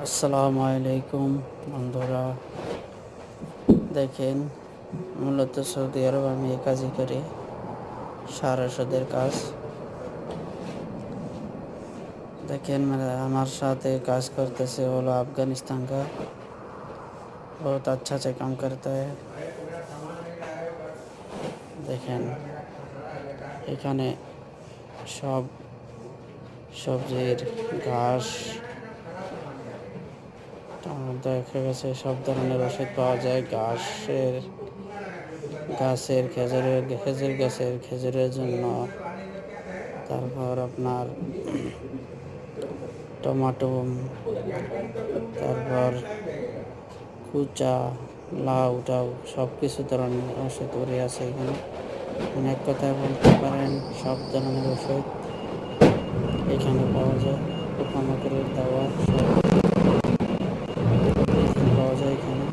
আসসালামু আলাইকুম বন্ধুরা। দেখেন, মূলত সৌদি আরব আমি এই কাজই করি, সারা সুদের কাজ। দেখেন আমার সাথে কাজ করতেছে হলো अफगानिस्तान का, बहुत अच्छा से काम करता है। দেখেন এখানে সব সবজির ঘাস, দেখা গেছে সব ধরনের ওষুধ পাওয়া যায়। খেজুর গাছের খেজুরের জন্য, তারপর আপনার টমাটো, তারপর কুচা, লাউ টাউ সব কিছু ধরনের ওষুধ আছে এখানে। অনেক কথা বলতে পারেন, সব ধরনের ওষুধ এখানে পাওয়া যায়। পোকামাকড়ের দাওয়া সব পাওয়া যায় এখানে।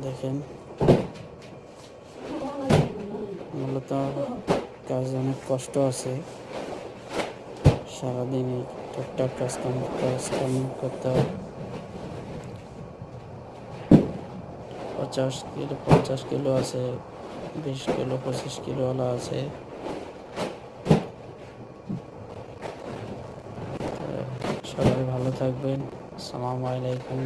দেখেন মূলত কাজ অনেক কষ্ট আছে, সারাদিনই টুকটাক কাজকাম করতে হয়। 50 কিলো আছে, 20 কিলো 25 কিলোওয়ালা আছে। সবাই ভালো থাকবেন। আসসালামু আলাইকুম।